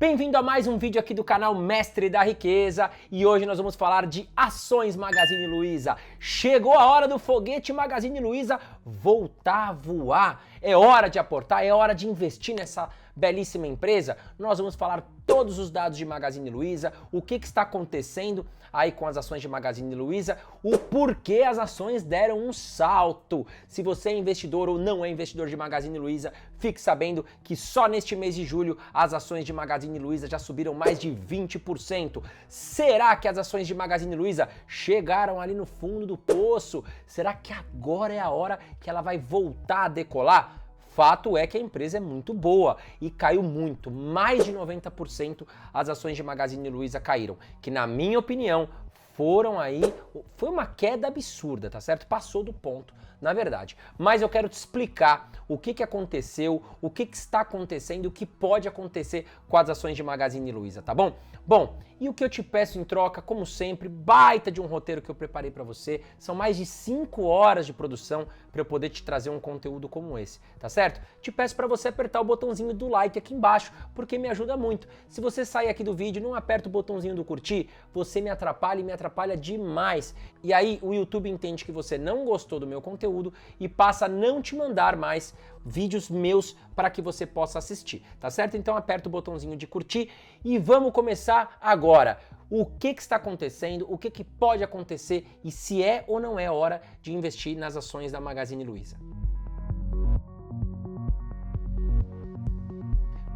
Bem-vindo a mais um vídeo aqui do canal Mestre da Riqueza e hoje nós vamos falar de ações Magazine Luiza. Chegou a hora do foguete Magazine Luiza voltar a voar. É hora de aportar, é hora de investir nessa belíssima empresa. Nós vamos falar todos os dados de Magazine Luiza, o que está acontecendo aí com as ações de Magazine Luiza, o porquê as ações deram um salto. Se você é investidor ou não é investidor de Magazine Luiza, fique sabendo que só neste mês de julho as ações de Magazine Luiza já subiram mais de 20%. Será que as ações de Magazine Luiza chegaram ali no fundo do poço? Será que agora é a hora que ela vai voltar a decolar? Fato é que a empresa é muito boa e caiu muito, mais de 90% as ações de Magazine Luiza caíram, que na minha opinião foi uma queda absurda, tá certo? Passou do ponto, na verdade. Mas eu quero te explicar o que aconteceu, o que está acontecendo e o que pode acontecer com as ações de Magazine Luiza, tá bom? Bom, e o que eu te peço em troca, como sempre, baita de um roteiro que eu preparei para você, são mais de 5 horas de produção para eu poder te trazer um conteúdo como esse, tá certo? Te peço para você apertar o botãozinho do like aqui embaixo, porque me ajuda muito. Se você sair aqui do vídeo e não aperta o botãozinho do curtir, você me atrapalha e me atrapalha demais. E aí o YouTube entende que você não gostou do meu conteúdo e passa a não te mandar mais vídeos meus para que você possa assistir, tá certo? Então aperta o botãozinho de curtir e vamos começar agora. O que está acontecendo, o que pode acontecer e se é ou não é hora de investir nas ações da Magazine Luiza.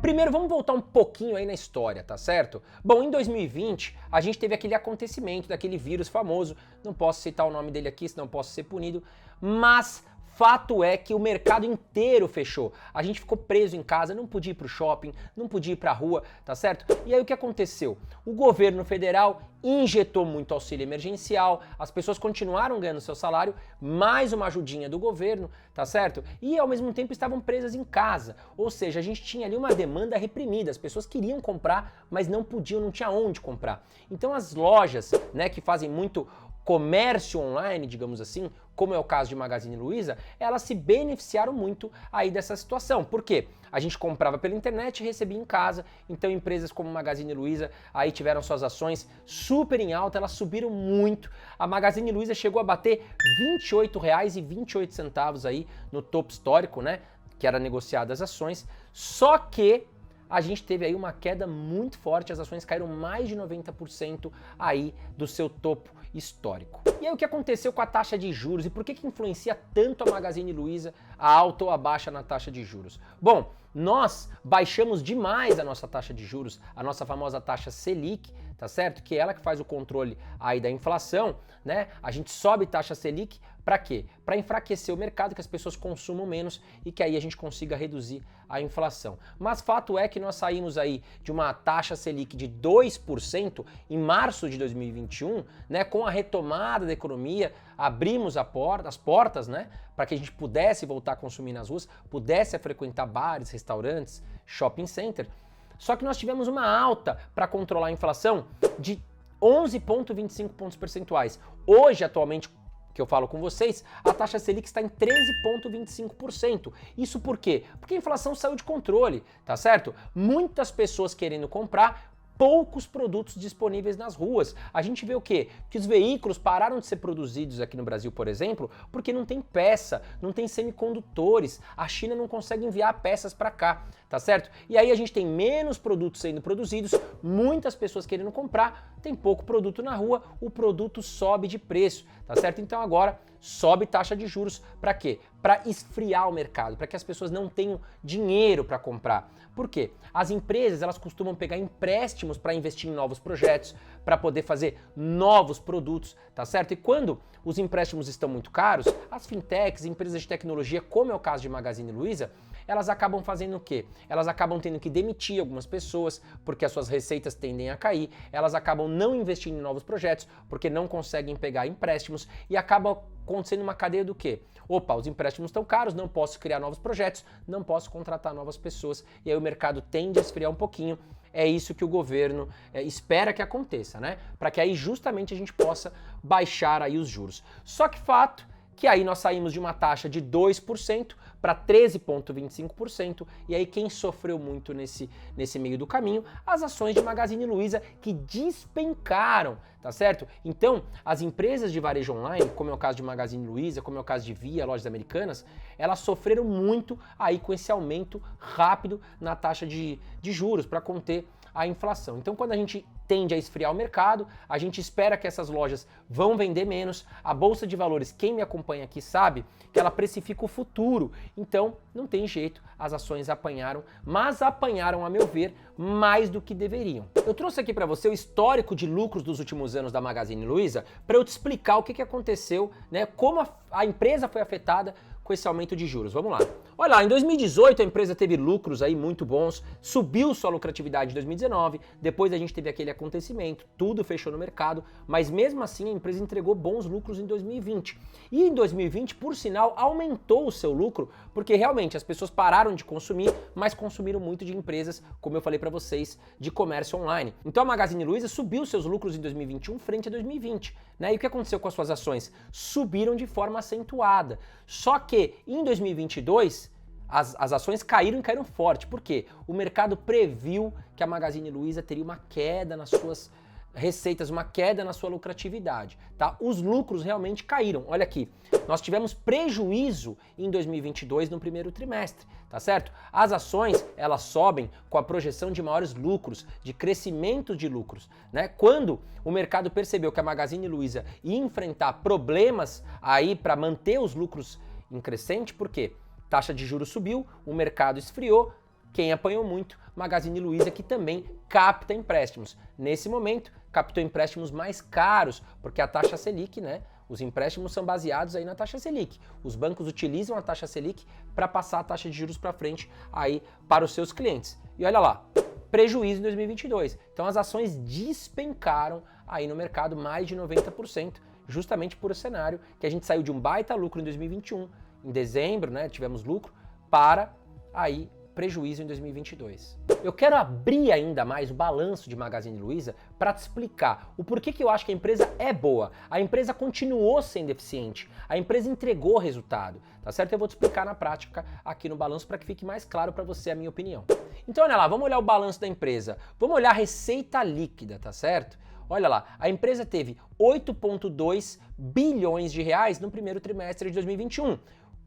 Primeiro, vamos voltar um pouquinho aí na história, tá certo? Bom, em 2020, a gente teve aquele acontecimento daquele vírus famoso, não posso citar o nome dele aqui, senão posso ser punido, mas fato é que o mercado inteiro fechou. A gente ficou preso em casa, não podia ir pro shopping, não podia ir pra rua, tá certo? E aí o que aconteceu? O governo federal injetou muito auxílio emergencial, as pessoas continuaram ganhando seu salário, mais uma ajudinha do governo, tá certo? E ao mesmo tempo estavam presas em casa. Ou seja, a gente tinha ali uma demanda reprimida, as pessoas queriam comprar, mas não podiam, não tinha onde comprar. Então as lojas, né, que fazem muito comércio online, digamos assim, como é o caso de Magazine Luiza, elas se beneficiaram muito aí dessa situação. Por quê? A gente comprava pela internet e recebia em casa, então empresas como Magazine Luiza aí tiveram suas ações super em alta, elas subiram muito. A Magazine Luiza chegou a bater R$ 28,28 aí no topo histórico, né, que era negociado as ações, só que a gente teve aí uma queda muito forte, as ações caíram mais de 90% aí do seu topo histórico. E aí o que aconteceu com a taxa de juros e por que influencia tanto a Magazine Luiza a alta ou a baixa na taxa de juros? Bom, nós baixamos demais a nossa taxa de juros, a nossa famosa taxa Selic, tá certo? Que é ela que faz o controle aí da inflação, né? A gente sobe taxa Selic para quê? Para enfraquecer o mercado, que as pessoas consumam menos e que aí a gente consiga reduzir a inflação. Mas fato é que nós saímos aí de uma taxa Selic de 2% em março de 2021, né, com a retomada da economia, abrimos as portas, né, para que a gente pudesse voltar a consumir nas ruas, pudesse frequentar bares, restaurantes, shopping center. Só que nós tivemos uma alta para controlar a inflação de 11,25 pontos percentuais. Hoje, atualmente, que eu falo com vocês, a taxa Selic está em 13,25%. Isso por quê? Porque a inflação saiu de controle, tá certo? Muitas pessoas querendo comprar, poucos produtos disponíveis nas ruas. A gente vê o quê? Que os veículos pararam de ser produzidos aqui no Brasil, por exemplo, porque não tem peça, não tem semicondutores, a China não consegue enviar peças para cá, tá certo? E aí a gente tem menos produtos sendo produzidos, muitas pessoas querendo comprar, tem pouco produto na rua, o produto sobe de preço, tá certo? Então agora sobe taxa de juros para quê? Para esfriar o mercado, para que as pessoas não tenham dinheiro para comprar. Por quê? As empresas, elas costumam pegar empréstimos para investir em novos projetos, para poder fazer novos produtos, tá certo? E quando os empréstimos estão muito caros, as fintechs, empresas de tecnologia, como é o caso de Magazine Luiza, elas acabam fazendo o quê? Elas acabam tendo que demitir algumas pessoas, porque as suas receitas tendem a cair, elas acabam não investindo em novos projetos, porque não conseguem pegar empréstimos e acaba acontecendo uma cadeia do quê? Opa, os empréstimos estão caros, não posso criar novos projetos, não posso contratar novas pessoas, e aí o mercado tende a esfriar um pouquinho. É isso que o governo espera que aconteça, né? Para que aí justamente a gente possa baixar aí os juros. Só que fato que aí nós saímos de uma taxa de 2% para 13,25%, e aí quem sofreu muito nesse meio do caminho? As ações de Magazine Luiza, que despencaram, tá certo? Então, as empresas de varejo online, como é o caso de Magazine Luiza, como é o caso de Via, Lojas Americanas, elas sofreram muito aí com esse aumento rápido na taxa de juros para conter a inflação. Então, quando a gente tende a esfriar o mercado, a gente espera que essas lojas vão vender menos. A Bolsa de Valores, quem me acompanha aqui sabe que ela precifica o futuro. Então, não tem jeito, as ações apanharam, mas apanharam, a meu ver, mais do que deveriam. Eu trouxe aqui para você o histórico de lucros dos últimos anos da Magazine Luiza para eu te explicar o que aconteceu, né, como a empresa foi afetada com esse aumento de juros. Vamos lá. Olha lá, em 2018 a empresa teve lucros aí muito bons, subiu sua lucratividade em 2019, depois a gente teve aquele acontecimento, tudo fechou no mercado, mas mesmo assim a empresa entregou bons lucros em 2020. E em 2020, por sinal, aumentou o seu lucro, porque realmente as pessoas pararam de consumir, mas consumiram muito de empresas, como eu falei para vocês, de comércio online. Então a Magazine Luiza subiu seus lucros em 2021 frente a 2020, né? E o que aconteceu com as suas ações? Subiram de forma acentuada. Só que em 2022 as ações caíram e caíram forte. Por quê? O mercado previu que a Magazine Luiza teria uma queda nas suas receitas, uma queda na sua lucratividade, tá? Os lucros realmente caíram. Olha aqui, nós tivemos prejuízo em 2022 no primeiro trimestre, tá certo? As ações, elas sobem com a projeção de maiores lucros, de crescimento de lucros, né? Quando o mercado percebeu que a Magazine Luiza ia enfrentar problemas aí para manter os lucros em crescente, por quê? Taxa de juros subiu, o mercado esfriou. Quem apanhou muito? Magazine Luiza, que também capta empréstimos. Nesse momento, captou empréstimos mais caros, porque a taxa Selic, né? Os empréstimos são baseados aí na taxa Selic. Os bancos utilizam a taxa Selic para passar a taxa de juros para frente aí para os seus clientes. E olha lá, prejuízo em 2022. Então as ações despencaram aí no mercado mais de 90%, justamente por esse cenário que a gente saiu de um baita lucro em 2021, em dezembro, né, tivemos lucro, para aí prejuízo em 2022. Eu quero abrir ainda mais o balanço de Magazine Luiza para te explicar o porquê que eu acho que a empresa é boa. A empresa continuou sendo eficiente, a empresa entregou resultado, tá certo? Eu vou te explicar na prática aqui no balanço para que fique mais claro para você a minha opinião. Então olha lá, vamos olhar o balanço da empresa, vamos olhar a receita líquida, tá certo? Olha lá, a empresa teve 8,2 bilhões de reais no primeiro trimestre de 2021.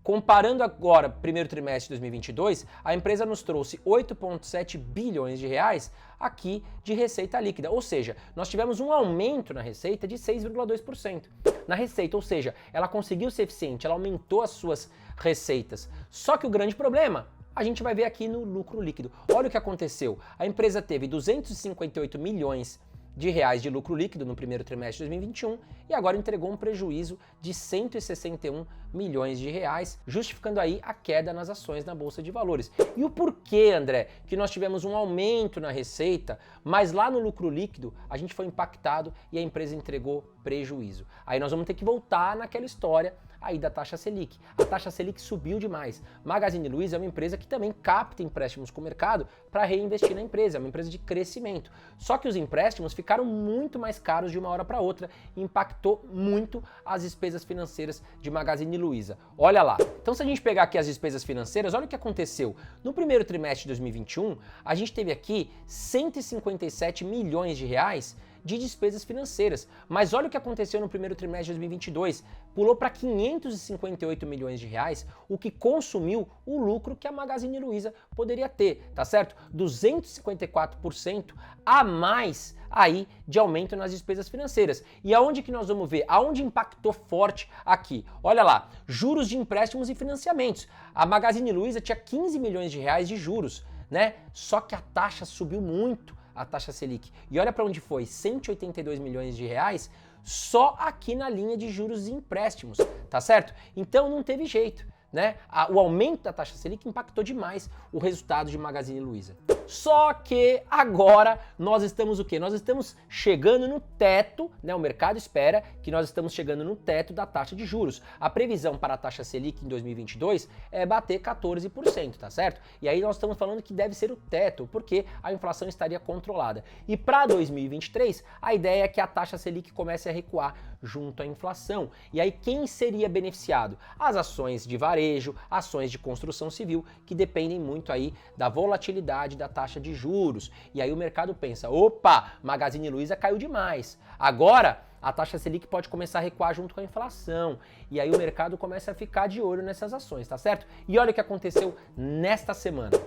Comparando agora primeiro trimestre de 2022, a empresa nos trouxe 8,7 bilhões de reais aqui de receita líquida, ou seja, nós tivemos um aumento na receita de 6,2%. Na receita, ou seja, ela conseguiu ser eficiente, ela aumentou as suas receitas. Só que o grande problema, a gente vai ver aqui no lucro líquido. Olha o que aconteceu. A empresa teve 258 milhões de reais de lucro líquido no primeiro trimestre de 2021 e agora entregou um prejuízo de 161 milhões de reais, justificando aí a queda nas ações na Bolsa de Valores. E o porquê, André, que nós tivemos um aumento na receita, mas lá no lucro líquido a gente foi impactado e a empresa entregou prejuízo? Aí nós vamos ter que voltar naquela história aí da taxa Selic. A taxa Selic subiu demais. Magazine Luiza é uma empresa que também capta empréstimos com o mercado para reinvestir na empresa, é uma empresa de crescimento. Só que os empréstimos ficaram muito mais caros de uma hora para outra e impactou muito as despesas financeiras de Magazine Luiza. Olha lá. Então se a gente pegar aqui as despesas financeiras, olha o que aconteceu. No primeiro trimestre de 2021, a gente teve aqui 157 milhões de reais de despesas financeiras. Mas olha o que aconteceu no primeiro trimestre de 2022. Pulou para 558 milhões de reais, o que consumiu o lucro que a Magazine Luiza poderia ter, tá certo? 254% a mais aí de aumento nas despesas financeiras. E aonde que nós vamos ver? Aonde impactou forte aqui? Olha lá, juros de empréstimos e financiamentos. A Magazine Luiza tinha 15 milhões de reais de juros, né? Só que a taxa subiu muito, a taxa Selic. E olha para onde foi, 182 milhões de reais só aqui na linha de juros e empréstimos, tá certo? Então não teve jeito, né? O aumento da taxa Selic impactou demais o resultado de Magazine Luiza. Só que agora nós estamos o quê? Nós estamos chegando no teto, né? O mercado espera que nós estamos chegando no teto da taxa de juros. A previsão para a taxa Selic em 2022 é bater 14%, tá certo? E aí nós estamos falando que deve ser o teto, porque a inflação estaria controlada. E para 2023, a ideia é que a taxa Selic comece a recuar junto à inflação. E aí quem seria beneficiado? As ações de varejo, ações de construção civil, que dependem muito aí da volatilidade da taxa de juros. E aí o mercado pensa, opa, Magazine Luiza caiu demais. Agora a taxa Selic pode começar a recuar junto com a inflação. E aí o mercado começa a ficar de olho nessas ações, tá certo? E olha o que aconteceu nesta semana.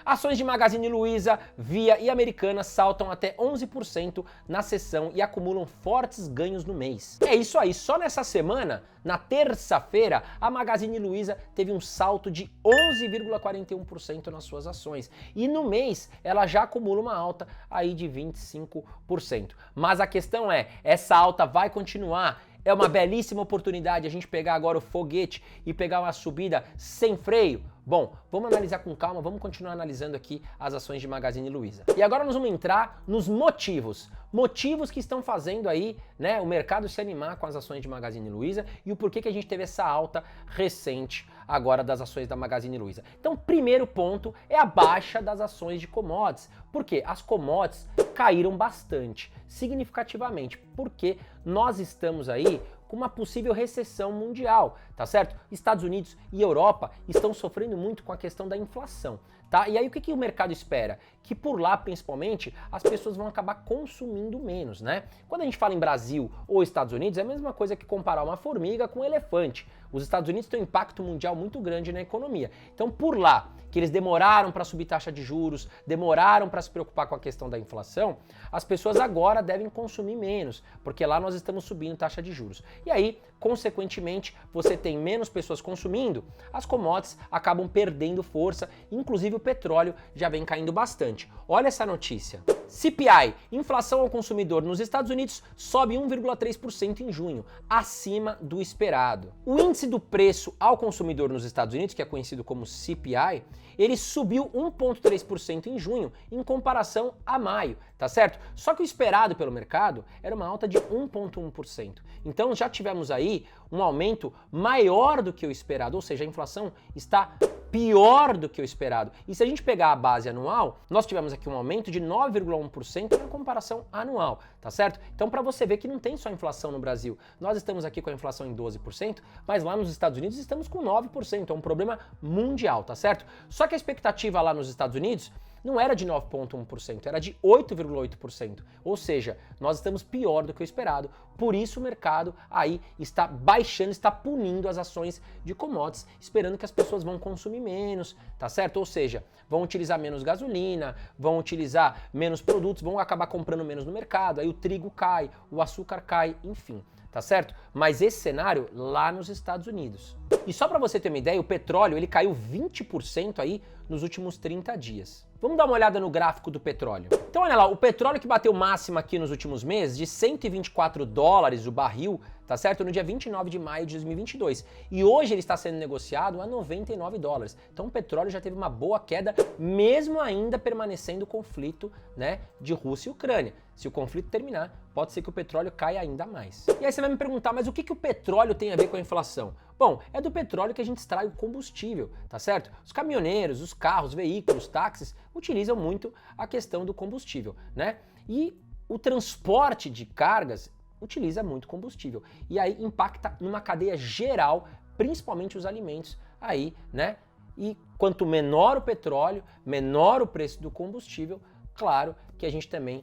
Ações de Magazine Luiza, Via e Americanas saltam até 11% na sessão e acumulam fortes ganhos no mês. É isso aí, só nessa semana, na terça-feira, a Magazine Luiza teve um salto de 11,41% nas suas ações. E no mês, ela já acumula uma alta aí de 25%. Mas a questão é, essa alta vai continuar? É uma belíssima oportunidade a gente pegar agora o foguete e pegar uma subida sem freio? Bom, vamos analisar com calma, vamos continuar analisando aqui as ações de Magazine Luiza. E agora nós vamos entrar nos motivos. Motivos que estão fazendo aí, né, o mercado se animar com as ações de Magazine Luiza e o porquê que a gente teve essa alta recente agora das ações da Magazine Luiza. Então, primeiro ponto é a baixa das ações de commodities. Por quê? As commodities caíram bastante, significativamente, porque nós estamos aí com uma possível recessão mundial, tá certo? Estados Unidos e Europa estão sofrendo muito com a questão da inflação, tá? E aí o que o mercado espera? Que por lá, principalmente, as pessoas vão acabar consumindo menos, né? Quando a gente fala em Brasil ou Estados Unidos, é a mesma coisa que comparar uma formiga com um elefante. Os Estados Unidos têm um impacto mundial muito grande na economia. Então, por lá, que eles demoraram para subir taxa de juros, demoraram para se preocupar com a questão da inflação, as pessoas agora devem consumir menos, porque lá nós estamos subindo taxa de juros. E aí, consequentemente, você tem menos pessoas consumindo, as commodities acabam perdendo força, inclusive o petróleo já vem caindo bastante. Olha essa notícia. CPI, inflação ao consumidor nos Estados Unidos, sobe 1,3% em junho, acima do esperado. O índice do preço ao consumidor nos Estados Unidos, que é conhecido como CPI, ele subiu 1,3% em junho em comparação a maio, tá certo? Só que o esperado pelo mercado era uma alta de 1,1%. Então já tivemos aí um aumento maior do que o esperado, ou seja, a inflação está pior do que o esperado. E se a gente pegar a base anual, nós tivemos aqui um aumento de 9,1% na comparação anual, tá certo? Então para você ver que não tem só inflação no Brasil, nós estamos aqui com a inflação em 12%, mas lá nos Estados Unidos estamos com 9%, é um problema mundial, tá certo? Só que a expectativa lá nos Estados Unidos não era de 9,1%, era de 8,8%. Ou seja, nós estamos pior do que o esperado. Por isso o mercado aí está baixando, está punindo as ações de commodities, esperando que as pessoas vão consumir menos, tá certo? Ou seja, vão utilizar menos gasolina, vão utilizar menos produtos, vão acabar comprando menos no mercado, aí o trigo cai, o açúcar cai, enfim. Tá certo? Mas esse cenário lá nos Estados Unidos. E só para você ter uma ideia, o petróleo ele caiu 20% aí nos últimos 30 dias. Vamos dar uma olhada no gráfico do petróleo. Então olha lá, o petróleo que bateu máxima aqui nos últimos meses, de 124 dólares o barril, tá certo? No dia 29 de maio de 2022. E hoje ele está sendo negociado a 99 dólares. Então o petróleo já teve uma boa queda, mesmo ainda permanecendo o conflito, né, de Rússia e Ucrânia. Se o conflito terminar, pode ser que o petróleo caia ainda mais. E aí você vai me perguntar, mas o que o petróleo tem a ver com a inflação? Bom, é do petróleo que a gente extrai o combustível, tá certo? Os caminhoneiros, os carros, veículos, táxis utilizam muito a questão do combustível, né? E o transporte de cargas utiliza muito combustível. E aí impacta numa cadeia geral, principalmente os alimentos aí, né? E quanto menor o petróleo, menor o preço do combustível, claro que a gente também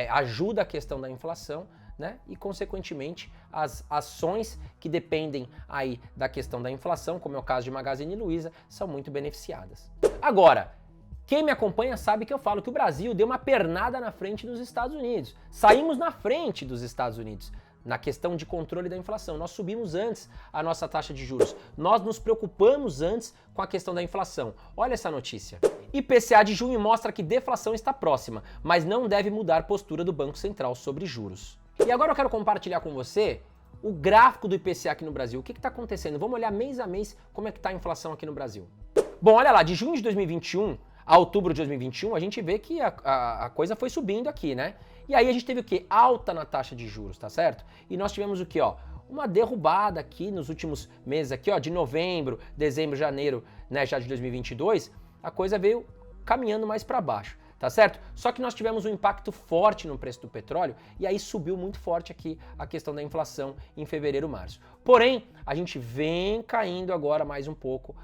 ajuda a questão da inflação, né? E consequentemente as ações que dependem aí da questão da inflação, como é o caso de Magazine Luiza, são muito beneficiadas. Agora, quem me acompanha sabe que eu falo que o Brasil deu uma pernada na frente dos Estados Unidos. Saímos na frente dos Estados Unidos na questão de controle da inflação. Nós subimos antes a nossa taxa de juros. Nós nos preocupamos antes com a questão da inflação. Olha essa notícia. IPCA de junho mostra que deflação está próxima, mas não deve mudar a postura do Banco Central sobre juros. E agora eu quero compartilhar com você o gráfico do IPCA aqui no Brasil. O que está acontecendo? Vamos olhar mês a mês como é que está a inflação aqui no Brasil. Bom, olha lá, de junho de 2021 a outubro de 2021, a gente vê que a coisa foi subindo aqui, né? E aí a gente teve o quê? Alta na taxa de juros, tá certo? E nós tivemos o quê, ó? Uma derrubada aqui nos últimos meses aqui, ó, de novembro, dezembro, janeiro, né, já de 2022, a coisa veio caminhando mais para baixo, tá certo? Só que nós tivemos um impacto forte no preço do petróleo e aí subiu muito forte aqui a questão da inflação em fevereiro, março. Porém, a gente vem caindo agora mais um pouco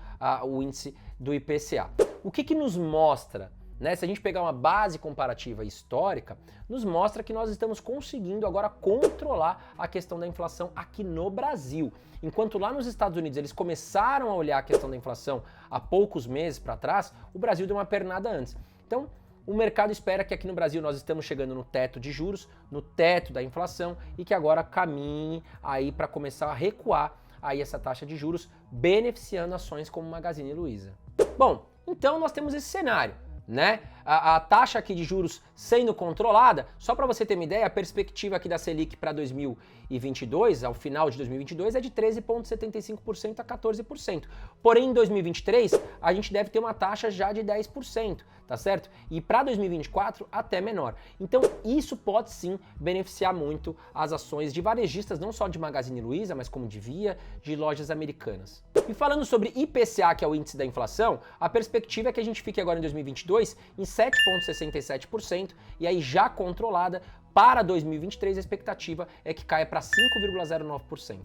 o índice do IPCA. O que nos mostra, né? Se a gente pegar uma base comparativa histórica, nos mostra que nós estamos conseguindo agora controlar a questão da inflação aqui no Brasil. Enquanto lá nos Estados Unidos eles começaram a olhar a questão da inflação há poucos meses para trás, o Brasil deu uma pernada antes. Então, o mercado espera que aqui no Brasil nós estamos chegando no teto de juros, no teto da inflação e que agora caminhe aí para começar a recuar aí essa taxa de juros, beneficiando ações como Magazine Luiza. Bom, então nós temos esse cenário, né? A taxa aqui de juros sendo controlada, só para você ter uma ideia, a perspectiva aqui da Selic para 2022, ao final de 2022, é de 13,75% a 14%. Porém, em 2023, a gente deve ter uma taxa já de 10%, tá certo? E para 2024, até menor. Então, isso pode sim beneficiar muito as ações de varejistas, não só de Magazine Luiza, mas como de Via, de lojas americanas. E falando sobre IPCA, que é o índice da inflação, a perspectiva é que a gente fique agora em 2022 em 7,67% e aí já controlada. Para 2023 a expectativa é que caia para 5,09%.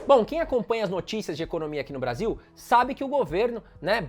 Bom, quem acompanha as notícias de economia aqui no Brasil sabe que o governo, né,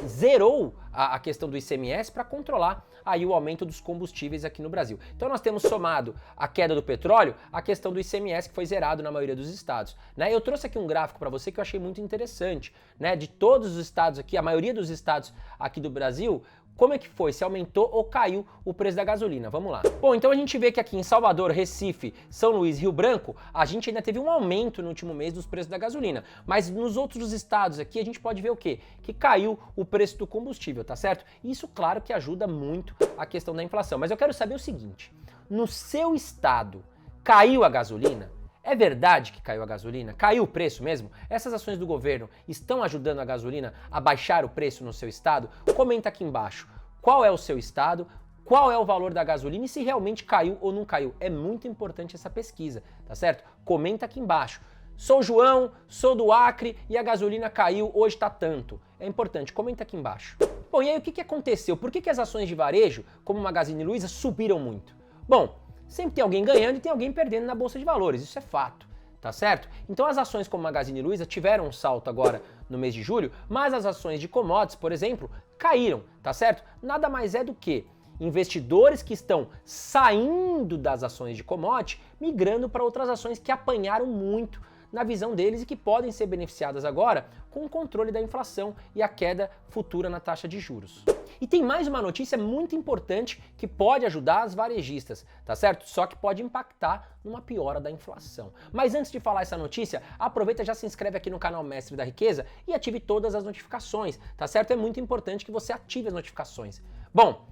zerou a questão do ICMS para controlar aí o aumento dos combustíveis aqui no Brasil. Então nós temos somado a queda do petróleo, a questão do ICMS que foi zerado na maioria dos estados, né? Eu trouxe aqui um gráfico para você que eu achei muito interessante, né? De todos os estados aqui, a maioria dos estados aqui do Brasil, como é que foi? Se aumentou ou caiu o preço da gasolina? Vamos lá. Bom, então a gente vê que aqui em Salvador, Recife, São Luís e Rio Branco, a gente ainda teve um aumento no último mês dos preços da gasolina. Mas nos outros estados aqui a gente pode ver o quê? Que caiu o preço do combustível, tá certo? Isso, claro, que ajuda muito a questão da inflação. Mas eu quero saber o seguinte, no seu estado, caiu a gasolina? É verdade que caiu a gasolina? Caiu o preço mesmo? Essas ações do governo estão ajudando a gasolina a baixar o preço no seu estado? Comenta aqui embaixo. Qual é o seu estado? Qual é o valor da gasolina e se realmente caiu ou não caiu? É muito importante essa pesquisa, tá certo? Comenta aqui embaixo. Sou João, sou do Acre e a gasolina caiu, hoje tá tanto. É importante, comenta aqui embaixo. Bom, e aí o que aconteceu? Por que as ações de varejo, como Magazine Luiza, subiram muito? Bom, sempre tem alguém ganhando e tem alguém perdendo na Bolsa de Valores, isso é fato, tá certo? Então as ações como Magazine Luiza tiveram um salto agora no mês de julho, mas as ações de commodities, por exemplo, caíram, tá certo? Nada mais é do que investidores que estão saindo das ações de commodity, migrando para outras ações que apanharam muito na visão deles e que podem ser beneficiadas agora com o controle da inflação e a queda futura na taxa de juros. E tem mais uma notícia muito importante que pode ajudar as varejistas, tá certo? Só que pode impactar numa piora da inflação. Mas antes de falar essa notícia, aproveita e já se inscreve aqui no canal Mestre da Riqueza e ative todas as notificações, tá certo? É muito importante que você ative as notificações. Bom,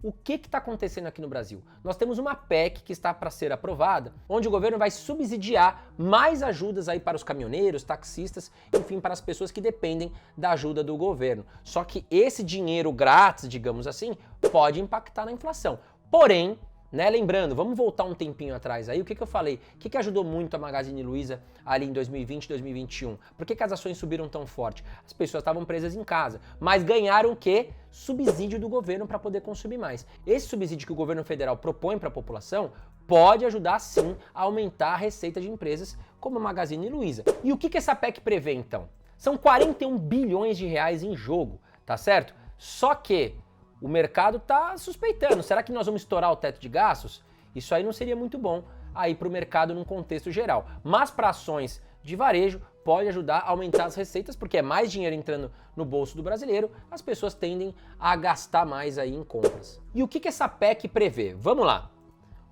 o que está acontecendo aqui no Brasil? Nós temos uma PEC que está para ser aprovada, onde o governo vai subsidiar mais ajudas aí para os caminhoneiros, taxistas, enfim, para as pessoas que dependem da ajuda do governo. Só que esse dinheiro grátis, digamos assim, pode impactar na inflação. Porém, né, lembrando, vamos voltar um tempinho atrás aí, o que eu falei? O que ajudou muito a Magazine Luiza ali em 2020 e 2021? Por que as ações subiram tão forte? As pessoas estavam presas em casa, mas ganharam o quê? Subsídio do governo para poder consumir mais. Esse subsídio que o governo federal propõe para a população pode ajudar sim a aumentar a receita de empresas como a Magazine Luiza. E o que essa PEC prevê então? São 41 bilhões de reais em jogo, tá certo? Só que o mercado está suspeitando. Será que nós vamos estourar o teto de gastos? Isso aí não seria muito bom aí para o mercado num contexto geral. Mas para ações de varejo pode ajudar a aumentar as receitas, porque é mais dinheiro entrando no bolso do brasileiro, as pessoas tendem a gastar mais aí em compras. E o que essa PEC prevê? Vamos lá.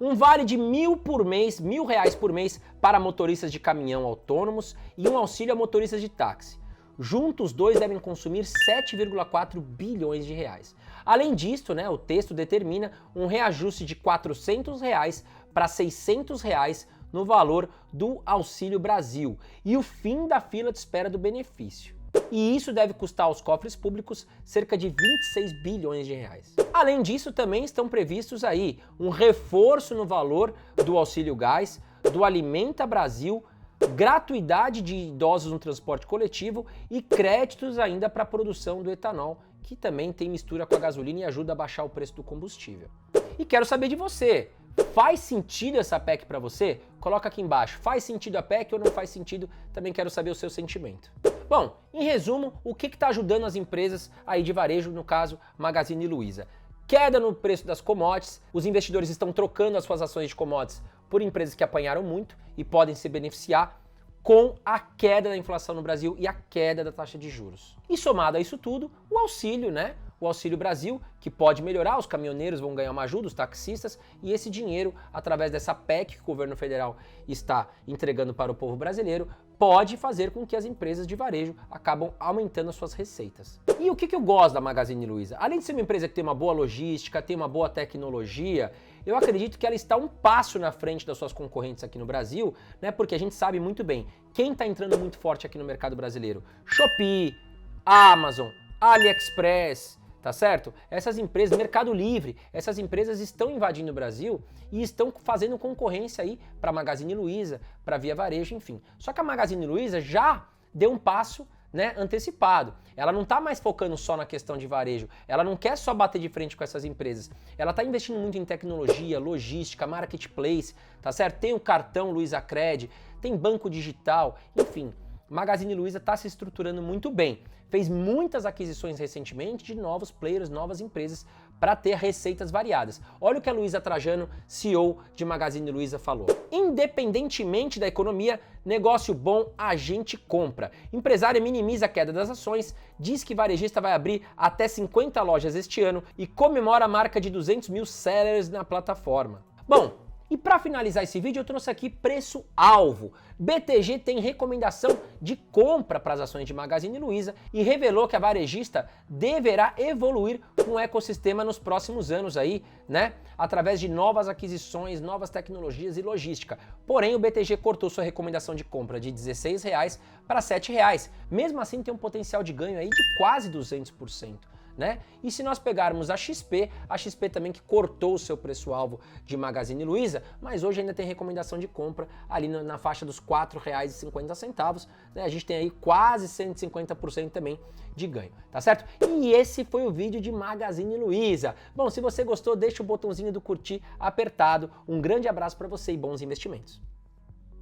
Um vale de R$1.000 por mês para motoristas de caminhão autônomos e um auxílio a motoristas de táxi. Juntos, os dois devem consumir 7,4 bilhões de reais. Além disso, né, o texto determina um reajuste de R$400 para R$600 no valor do Auxílio Brasil e o fim da fila de espera do benefício. E isso deve custar aos cofres públicos cerca de 26 bilhões de reais. Além disso, também estão previstos aí um reforço no valor do auxílio gás, do Alimenta Brasil, gratuidade de idosos no transporte coletivo e créditos ainda para a produção do etanol, que também tem mistura com a gasolina e ajuda a baixar o preço do combustível. E quero saber de você. Faz sentido essa PEC para você? Coloca aqui embaixo. Faz sentido a PEC ou não faz sentido? Também quero saber o seu sentimento. Bom, em resumo, o que está ajudando as empresas aí de varejo, no caso Magazine Luiza? Queda no preço das commodities, os investidores estão trocando as suas ações de commodities por empresas que apanharam muito e podem se beneficiar com a queda da inflação no Brasil e a queda da taxa de juros. E somado a isso tudo, o auxílio, né? O Auxílio Brasil, que pode melhorar, os caminhoneiros vão ganhar uma ajuda, os taxistas, e esse dinheiro, através dessa PEC que o governo federal está entregando para o povo brasileiro, pode fazer com que as empresas de varejo acabam aumentando as suas receitas. E o que eu gosto da Magazine Luiza? Além de ser uma empresa que tem uma boa logística, tem uma boa tecnologia, eu acredito que ela está um passo na frente das suas concorrentes aqui no Brasil, né? Porque a gente sabe muito bem, quem está entrando muito forte aqui no mercado brasileiro? Shopee, Amazon, AliExpress, tá certo? Essas empresas, Mercado Livre, essas empresas estão invadindo o Brasil e estão fazendo concorrência aí para a Magazine Luiza, para Via Varejo, enfim. Só que a Magazine Luiza já deu um passo, né, antecipado. Ela não está mais focando só na questão de varejo, ela não quer só bater de frente com essas empresas. Ela está investindo muito em tecnologia, logística, marketplace, tá certo? Tem o cartão Luizacred, tem banco digital, enfim. Magazine Luiza está se estruturando muito bem. Fez muitas aquisições recentemente de novos players, novas empresas, para ter receitas variadas. Olha o que a Luísa Trajano, CEO de Magazine Luiza, falou. Independentemente da economia, negócio bom a gente compra. Empresária minimiza a queda das ações, diz que varejista vai abrir até 50 lojas este ano e comemora a marca de 200 mil sellers na plataforma. Bom, e para finalizar esse vídeo, eu trouxe aqui preço-alvo. BTG tem recomendação de compra para as ações de Magazine Luiza e revelou que a varejista deverá evoluir com o ecossistema nos próximos anos aí, né? Através de novas aquisições, novas tecnologias e logística. Porém, o BTG cortou sua recomendação de compra de R$ 16 para R$ 7. Mesmo assim, tem um potencial de ganho aí de quase 200%. Né? E se nós pegarmos a XP também que cortou o seu preço-alvo de Magazine Luiza, mas hoje ainda tem recomendação de compra ali na faixa dos R$ 4,50, né? A gente tem aí quase 150% também de ganho, tá certo? E esse foi o vídeo de Magazine Luiza. Bom, se você gostou, deixa o botãozinho do curtir apertado. Um grande abraço para você e bons investimentos.